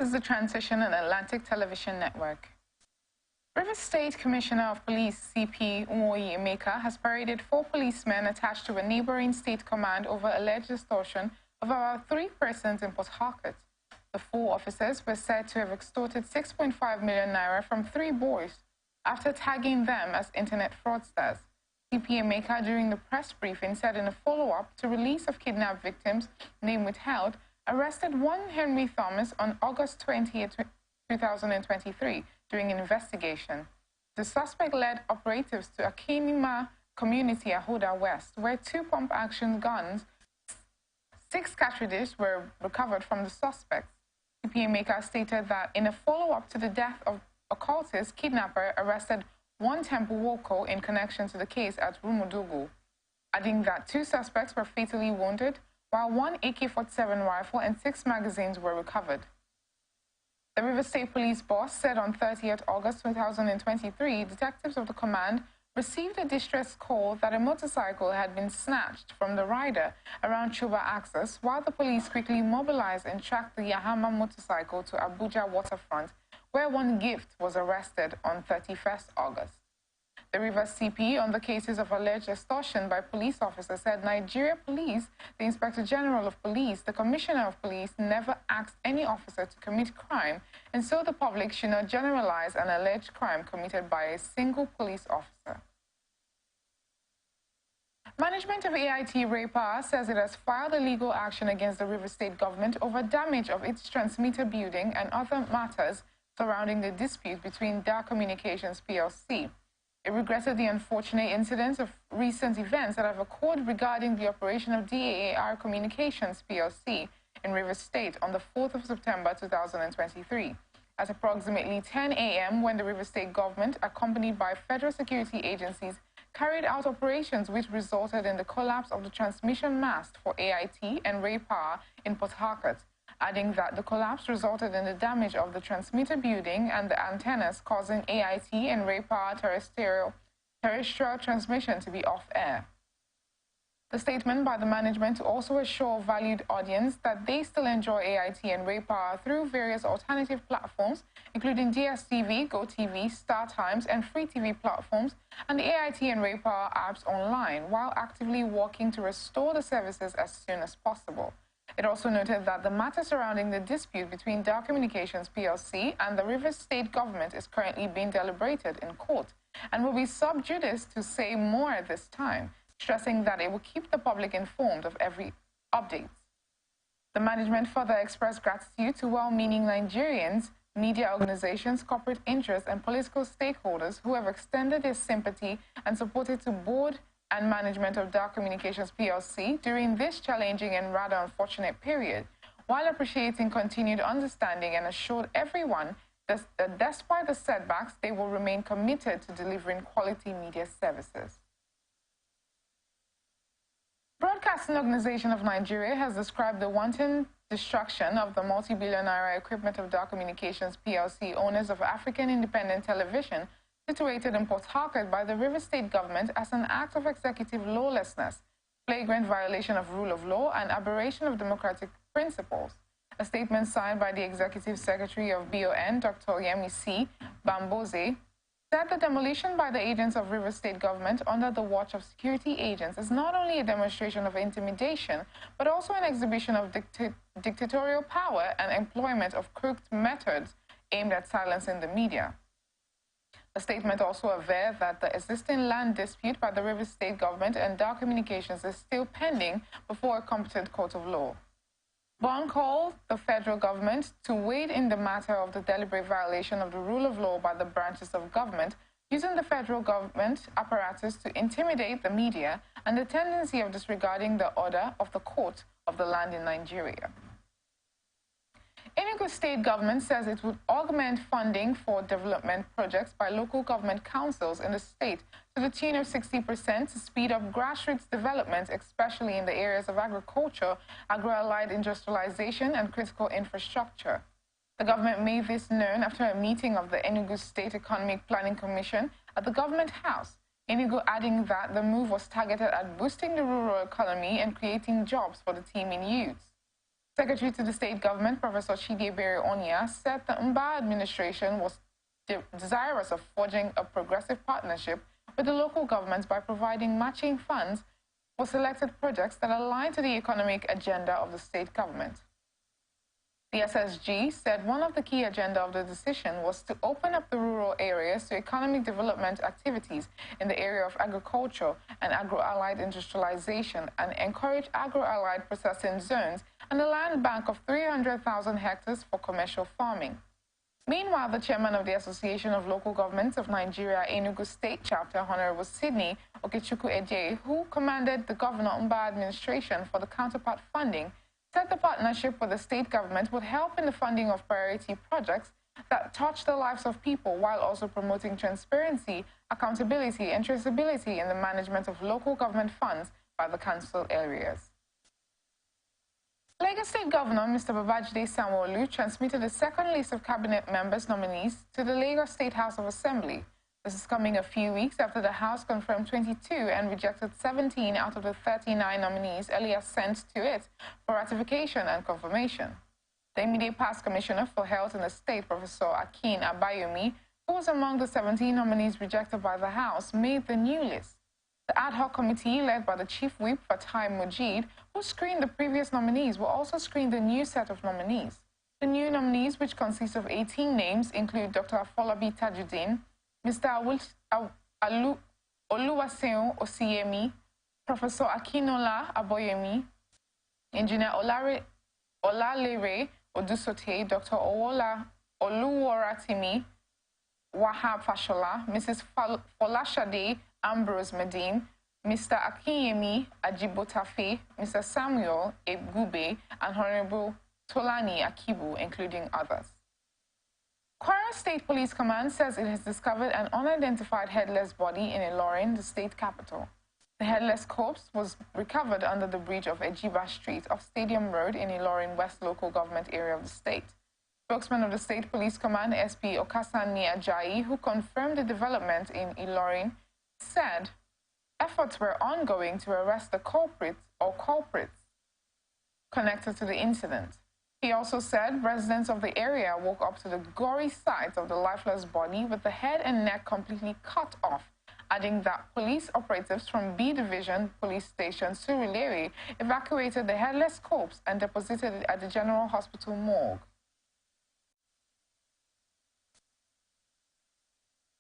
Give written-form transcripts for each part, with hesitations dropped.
is the Transition and Atlantic Television Network. Rivers State Commissioner of Police CP Umoyi Emeka has paraded 4 policemen attached to a neighboring state command over alleged extortion of about 3 persons in Port Harcourt. The 4 officers were said to have extorted 6.5 million naira from 3 boys after tagging them as internet fraudsters. CP Emeka, during the press briefing, said in a follow-up to release of kidnapped victims, name withheld, arrested one Henry Thomas on August 20, 2023 during an investigation. The suspect led operatives to Akinima community, Ahoda West, where 2 pump-action guns, 6 cartridges were recovered from the suspects. CP Emeka stated that in a follow-up to the death of a cultist, kidnapper arrested one Temple Woko in connection to the case at Rumudugu, adding that 2 suspects were fatally wounded, while 1 AK-47 rifle and 6 magazines were recovered. The Rivers State Police boss said on 30th August 2023, detectives of the command received a distress call that a motorcycle had been snatched from the rider around Chuba Access, while the police quickly mobilized and tracked the Yahama motorcycle to Abuja waterfront, where one gift was arrested on 31st August. The Rivers CP on the cases of alleged extortion by police officers said Nigeria Police, the Inspector General of Police, the Commissioner of Police never asked any officer to commit crime, and so the public should not generalize an alleged crime committed by a single police officer. Management of AIT Raypower says it has filed a legal action against the Rivers State government over damage of its transmitter building and other matters surrounding the dispute between Dar Communications plc. It regretted the unfortunate incidents of recent events that have occurred regarding the operation of DAAR Communications plc in Rivers State on the 4th of September 2023. At approximately 10 a.m., when the Rivers State government, accompanied by federal security agencies, carried out operations which resulted in the collapse of the transmission mast for AIT and Raypower in Port Harcourt, adding that the collapse resulted in the damage of the transmitter building and the antennas, causing AIT and Raypower terrestrial transmission to be off-air. The statement by the management also assure valued audience that they still enjoy AIT and Raypower through various alternative platforms, including DSTV, GoTV, StarTimes, and Free TV platforms, and the AIT and Raypower apps online, while actively working to restore the services as soon as possible. It also noted that the matter surrounding the dispute between Dar Communications plc and the Rivers State government is currently being deliberated in court and will be sub judice to say more this time, stressing that it will keep the public informed of every update. The management further expressed gratitude to well-meaning Nigerians, media organizations, corporate interests, and political stakeholders who have extended their sympathy and supported to board and management of Dar Communications plc during this challenging and rather unfortunate period, while appreciating continued understanding and assured everyone that despite the setbacks, they will remain committed to delivering quality media services. Broadcasting Organization of Nigeria has described the wanton destruction of the multi-billion naira equipment of Dar Communications plc, owners of African Independent Television, situated in Port Harcourt, by the Rivers State government as an act of executive lawlessness, flagrant violation of rule of law, and aberration of democratic principles. A statement signed by the Executive Secretary of BON, Dr. Yemi C. Bamboze, said the demolition by the agents of Rivers State government under the watch of security agents is not only a demonstration of intimidation, but also an exhibition of dictatorial power and employment of crooked methods aimed at silencing the media. The statement also averred that the existing land dispute by the Rivers State government and Dar Communications is still pending before a competent court of law. Bond called the federal government to wade in the matter of the deliberate violation of the rule of law by the branches of government, using the federal government apparatus to intimidate the media, and the tendency of disregarding the order of the court of the land in Nigeria. Enugu State government says it would augment funding for development projects by local government councils in the state to the tune of 60% to speed up grassroots development, especially in the areas of agriculture, agro-allied industrialization, and critical infrastructure. The government made this known after a meeting of the Enugu State Economic Planning Commission at the Government House, Enugu adding that the move was targeted at boosting the rural economy and creating jobs for the teeming youths. Secretary to the State Government, Professor Chidebere Onya, said the Mba administration was desirous of forging a progressive partnership with the local governments by providing matching funds for selected projects that align to the economic agenda of the state government. The SSG said one of the key agenda of the decision was to open up the rural areas to economic development activities in the area of agriculture and agro-allied industrialization and encourage agro-allied processing zones and a land bank of 300,000 hectares for commercial farming. Meanwhile, the chairman of the Association of Local Governments of Nigeria, Enugu State Chapter, Honorable Sydney Okechukwu Eje, who commanded the Governor Mba administration for the counterpart funding, said the partnership with the state government would help in the funding of priority projects that touch the lives of people while also promoting transparency, accountability, and traceability in the management of local government funds by the council areas. Lagos State Governor Mr. Babajide Sanwo-Olu transmitted a second list of cabinet members nominees to the Lagos State House of Assembly. This is coming a few weeks after the House confirmed 22 and rejected 17 out of the 39 nominees earlier sent to it for ratification and confirmation. The immediate past Commissioner for Health in the state, Professor Akin Abayomi, who was among the 17 nominees rejected by the House, made the new list. The ad hoc committee, led by the Chief Whip Fatai Mujid, who screened the previous nominees, will also screen the new set of nominees. The new nominees, which consist of 18 names, include Dr. Afolabi Tajuddin, Mr. Oluwaseun Osiyemi, Professor Akinola Aboyemi, Engineer Olalere Odusote, Dr. Oluwaratimi Wahab Fashola, Mrs. Folashade Ambrose Medin, Mr. Akinyemi Ajibotafe, Mr. Samuel Ebgube, and Honorable Tolani Akibu, including others. Kwara State Police Command says it has discovered an unidentified headless body in Ilorin, the state capital. The headless corpse was recovered under the bridge of Ejiba Street off Stadium Road in Ilorin West local government area of the state. Spokesman of the State Police Command, SP Okasani Ajayi, who confirmed the development in Ilorin, said efforts were ongoing to arrest the culprits connected to the incident. He also said residents of the area woke up to the gory sight of the lifeless body with the head and neck completely cut off, adding that police operatives from B Division Police Station Surulere evacuated the headless corpse and deposited it at the General Hospital morgue.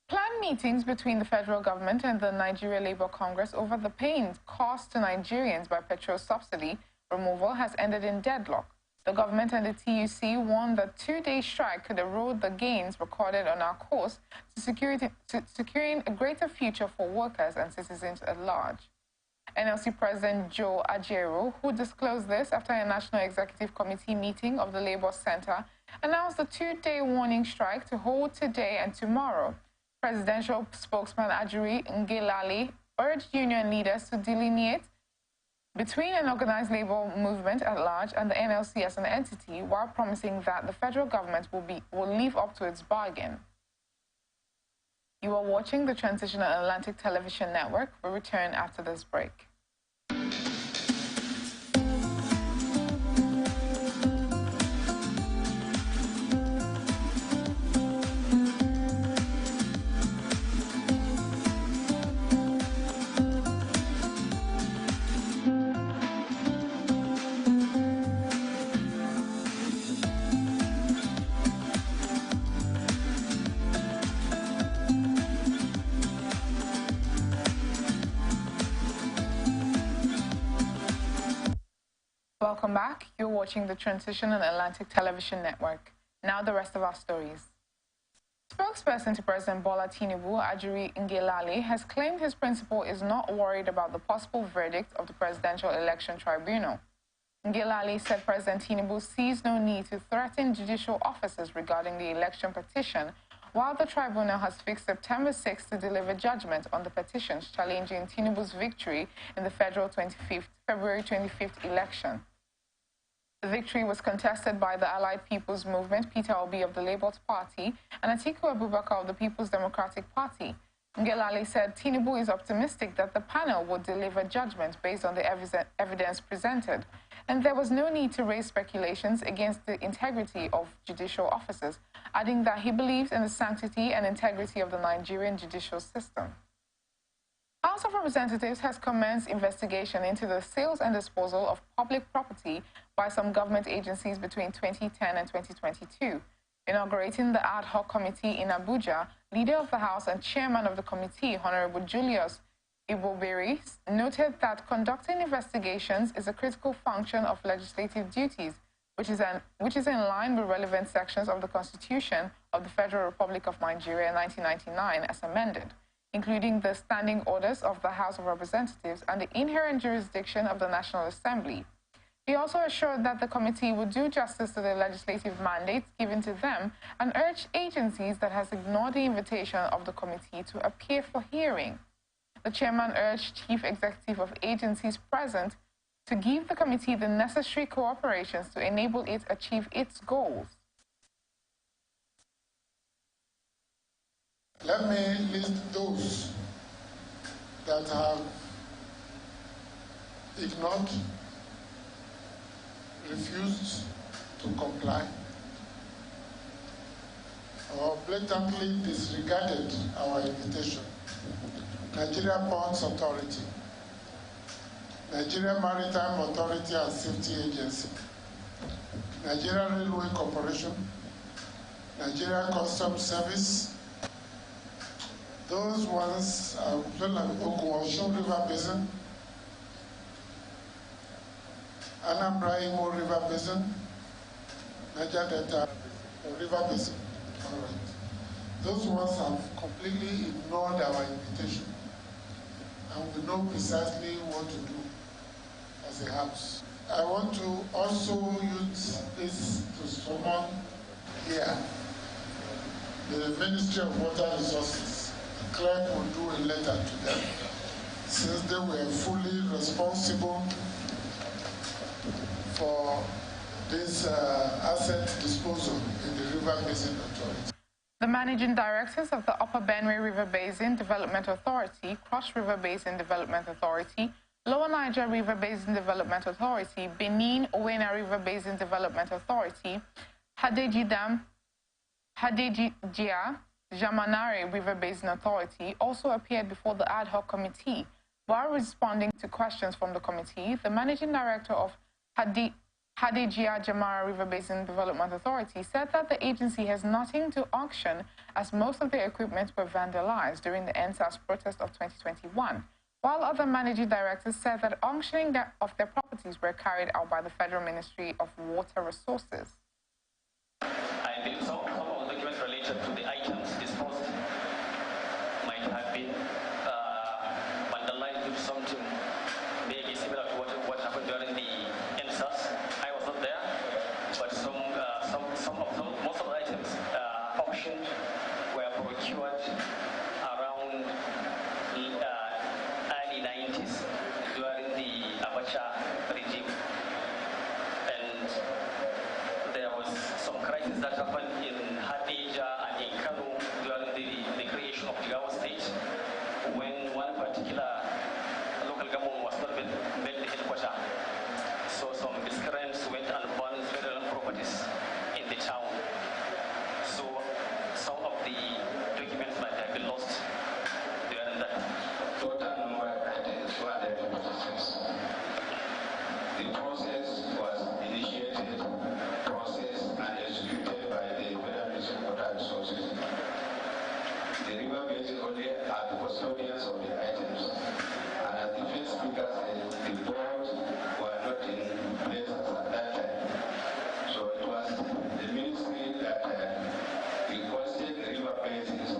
Planned meetings between the federal government and the Nigeria Labour Congress over the pain caused to Nigerians by petrol subsidy removal has ended in deadlock. The government and the TUC warned that two-day strike could erode the gains recorded on our course to securing a greater future for workers and citizens at large. NLC President Joe Ajaero, who disclosed this after a National Executive Committee meeting of the Labour Center, announced the two-day warning strike to hold today and tomorrow. Presidential spokesman Ajuri Ngelale urged union leaders to delineate between an organized labor movement at large and the NLC as an entity, while promising that the federal government will live up to its bargain. You are watching the Transitional Atlantic Television Network. We'll return after this break. Welcome back. You're watching the Transitional Atlantic Television Network. Now the rest of our stories. Spokesperson to President Bola Tinubu, Ajuri Ngelale, has claimed his principal is not worried about the possible verdict of the Presidential Election Tribunal. Ngelale said President Tinubu sees no need to threaten judicial officers regarding the election petition, while the tribunal has fixed September 6 to deliver judgment on the petitions challenging Tinubu's victory in the federal February 25th election. The victory was contested by the Allied People's Movement, Peter Obi of the Labour Party, and Atiku Abubakar of the People's Democratic Party. Ngelale said Tinubu is optimistic that the panel will deliver judgment based on the evidence presented. and there was no need to raise speculations against the integrity of judicial officers, adding that he believes in the sanctity and integrity of the Nigerian judicial system. House of Representatives has commenced investigation into the sales and disposal of public property by some government agencies between 2010 and 2022. Inaugurating the ad hoc committee in Abuja, Leader of the House and Chairman of the committee, Honorable Julius Ibobere, noted that conducting investigations is a critical function of legislative duties, which is in line with relevant sections of the Constitution of the Federal Republic of Nigeria 1999 as amended, including the standing orders of the House of Representatives and the inherent jurisdiction of the National Assembly. He also assured that the committee would do justice to the legislative mandates given to them and urged agencies that has ignored the invitation of the committee to appear for hearing. The chairman urged chief executive of agencies present to give the committee the necessary cooperations to enable it achieve its goals. Let me list those that have ignored, refused to comply, or blatantly disregarded our invitation. Nigeria Ports Authority, Nigeria Maritime Authority and Safety Agency, Nigeria Railway Corporation, Nigeria Customs Service. Those ones are Ogun River Basin, Anambra Imo River Basin, Niger Delta River Basin. All right. Those ones have completely ignored our invitation, and we know precisely what to do as a house. I want to also use this to summon here the Ministry of Water Resources. The clerk will do a letter to them, since they were fully responsible for this asset disposal in the River Basin Authority. The managing directors of the Upper Benue River Basin Development Authority, Cross River Basin Development Authority, Lower Niger River Basin Development Authority, Benin Owena River Basin Development Authority, Hadejia Jamanare River Basin Authority also appeared before the ad hoc committee. While responding to questions from the committee, the managing director of Hadejia Jamara River Basin Development Authority said that the agency has nothing to auction as most of their equipment were vandalized during the NSAS protest of 2021, while other managing directors said that auctioning of their properties were carried out by the Federal Ministry of Water Resources. I believe some of the documents related to the items disposed might have been vandalized with something maybe similar to what happened during the NSAS. I was not there, but most of the items auctioned were procured around early 90s during the Abacha regime, and there was some crisis that happened in Hadejia and in Kano during the creation of Jigawa State, when one particular local government was not made the headquarters. So some miscreants went and burned federal properties in the town. So some of the documents might have been lost during that. Total number of items 256. The process was initiated, processed, and executed by the Federal Ministry of Water Resources. The river basin only are the custodians of the items, and as the first speaker said, the board were not in place at that time. So it was the ministry that requested the river basins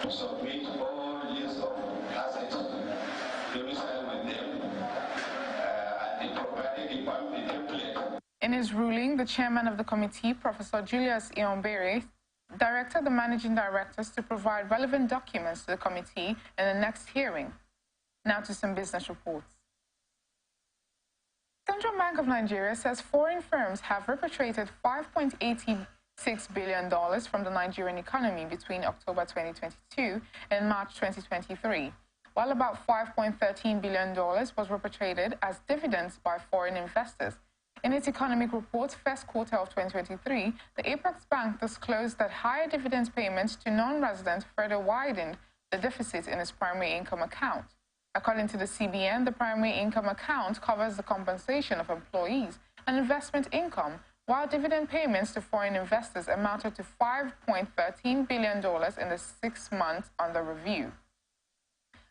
to submit all lists of assets domiciled with them, and they provided the template. In his ruling, the chairman of the committee, Professor Julius Ibobere, directed the managing directors to provide relevant documents to the committee in the next hearing. Now to some business reports. Central Bank of Nigeria says foreign firms have repatriated $5.86 billion from the Nigerian economy between October 2022 and March 2023. while about $5.13 billion was repatriated as dividends by foreign investors. In its economic report, first quarter of 2023, the Apex Bank disclosed that higher dividends payments to non-residents further widened the deficit in its primary income account. According to the CBN, the primary income account covers the compensation of employees and investment income, while dividend payments to foreign investors amounted to $5.13 billion in the 6 months under review.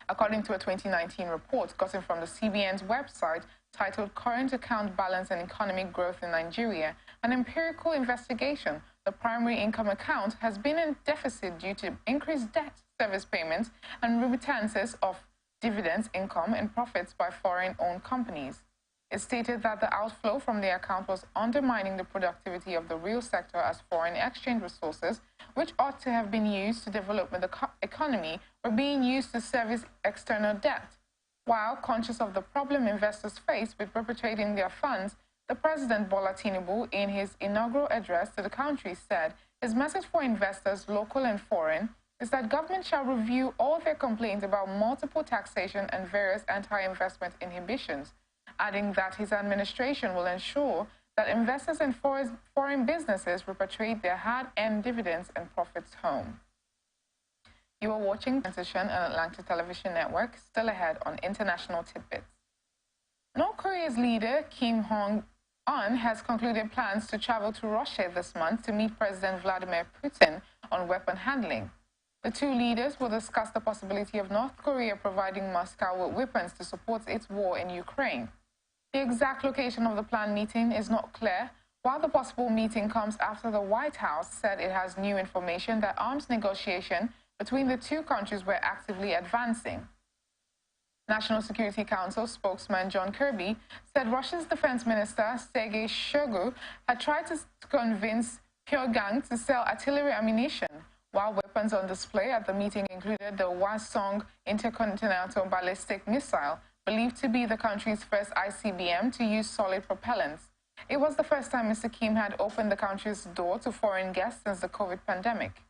According to a 2019 report gotten from the CBN's website titled Current Account Balance and Economic Growth in Nigeria, an empirical investigation, the primary income account has been in deficit due to increased debt service payments and remittances of dividends, income, and profits by foreign-owned companies. It stated that the outflow from the account was undermining the productivity of the real sector as foreign exchange resources, which ought to have been used to develop the economy, were being used to service external debt. While conscious of the problem investors face with repatriating their funds, the President Bola Tinubu, in his inaugural address to the country, said his message for investors, local and foreign, is that government shall review all their complaints about multiple taxation and various anti-investment inhibitions, adding that his administration will ensure that investors and foreign businesses repatriate their hard-earned dividends and profits home. You are watching Transition on Atlantic Television Network. Still ahead on International Tidbits. North Korea's leader, Kim Jong-un, has concluded plans to travel to Russia this month to meet President Vladimir Putin on weapon handling. The two leaders will discuss the possibility of North Korea providing Moscow with weapons to support its war in Ukraine. The exact location of the planned meeting is not clear, while the possible meeting comes after the White House said it has new information that arms negotiations between the two countries were actively advancing. National Security Council spokesman John Kirby said Russia's defense minister Sergei Shoigu had tried to convince Pyongyang to sell artillery ammunition, while weapons on display at the meeting included the Hwasong intercontinental ballistic missile, believed to be the country's first ICBM to use solid propellants. It was the first time Mr. Kim had opened the country's door to foreign guests since the COVID pandemic.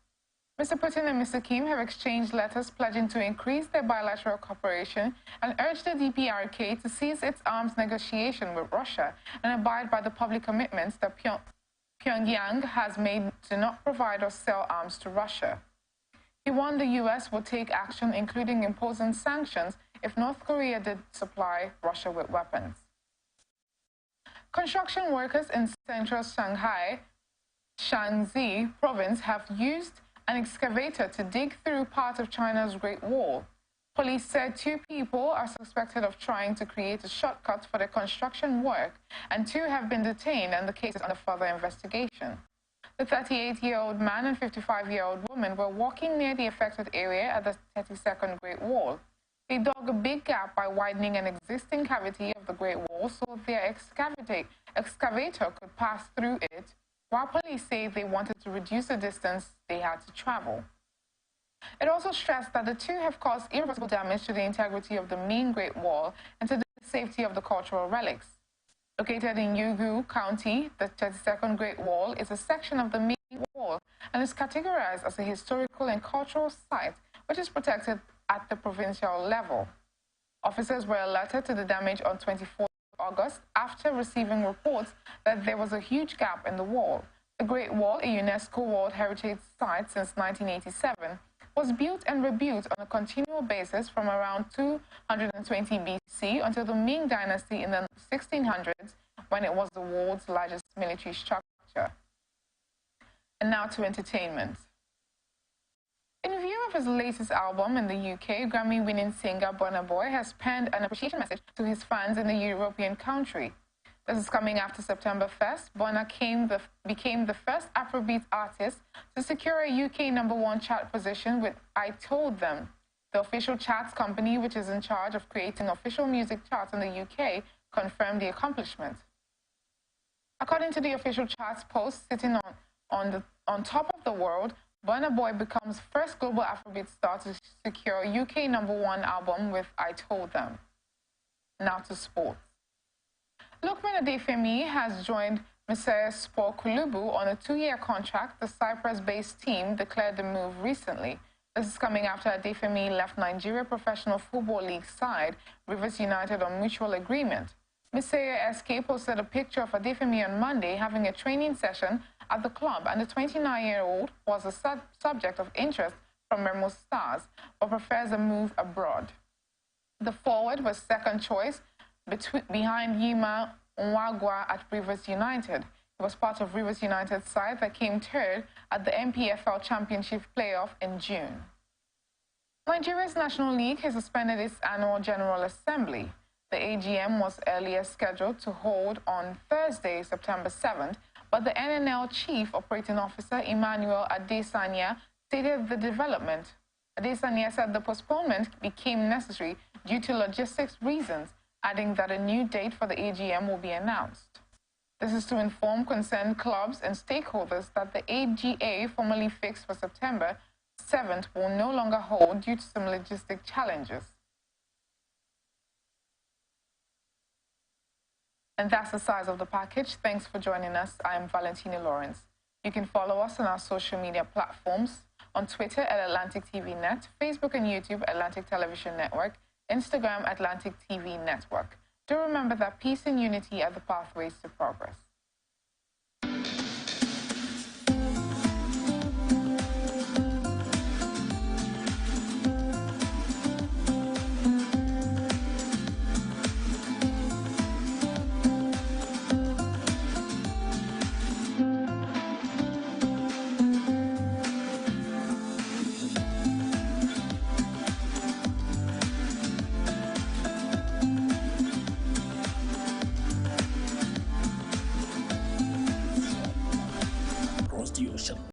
Mr. Putin and Mr. Kim have exchanged letters pledging to increase their bilateral cooperation and urged the DPRK to cease its arms negotiation with Russia and abide by the public commitments that Pyongyang has made to not provide or sell arms to Russia. He warned the U.S. would take action, including imposing sanctions, if North Korea did supply Russia with weapons. Construction workers in central Shanghai, Shanxi province have used an excavator to dig through part of China's Great Wall. Police said 2 people are suspected of trying to create a shortcut for the construction work, and 2 have been detained, and the case is under further investigation. The 38-year-old man and 55-year-old woman were walking near the affected area at the 32nd Great Wall. They dug a big gap by widening an existing cavity of the Great Wall so their excavator could pass through it, while police say they wanted to reduce the distance they had to travel. It also stressed that the 2 have caused irreversible damage to the integrity of the main Great Wall and to the safety of the cultural relics. Located in Yugu County, the 32nd Great Wall is a section of the main wall and is categorized as a historical and cultural site, which is protected at the provincial level. Officers were alerted to the damage on 24 August after receiving reports that there was a huge gap in the wall. The Great Wall, a UNESCO World Heritage Site since 1987, was built and rebuilt on a continual basis from around 220 BC until the Ming Dynasty in the 1600s, when it was the world's largest military structure. And now to entertainment. In view of his latest album in the UK, Grammy-winning singer Burna Boy has penned an appreciation message to his fans in the European country. This is coming after September 1st. Burna became the first Afrobeat artist to secure a UK #1 chart position with I Told Them. The official charts company, which is in charge of creating official music charts in the UK, confirmed the accomplishment. According to the official charts post, sitting on top of the world, Burna Boy becomes first global Afrobeat star to secure a UK #1 album with I Told Them. Now to sports. Lukman Adefemi has joined Messiah Sport Kulubu on a 2-year contract. The Cyprus-based team declared the move recently. This is coming after Adefemi left Nigeria Professional Football League side, Rivers United, on mutual agreement. Messiah SK posted a picture of Adefemi on Monday having a training session at the club, and the 29-year-old was a subject of interest from Remo Stars, but prefers a move abroad. The forward was second choice behind Yima Nwagwa at Rivers United. He was part of Rivers United's side that came third at the MPFL Championship playoff in June. Nigeria's National League has suspended its annual General Assembly. The AGM was earlier scheduled to hold on Thursday, September 7th, but the NNL Chief Operating Officer Emmanuel Adesanya stated the development. Adesanya said the postponement became necessary due to logistics reasons, adding that a new date for the AGM will be announced. This is to inform concerned clubs and stakeholders that the AGA, formerly fixed for September 7th, will no longer hold due to some logistic challenges. And that's the size of the package. Thanks for joining us. I am Valentina Lawrence. You can follow us on our social media platforms, on Twitter at Atlantic TV Net, Facebook and YouTube Atlantic Television Network, Instagram Atlantic TV Network. Do remember that peace and unity are the pathways to progress.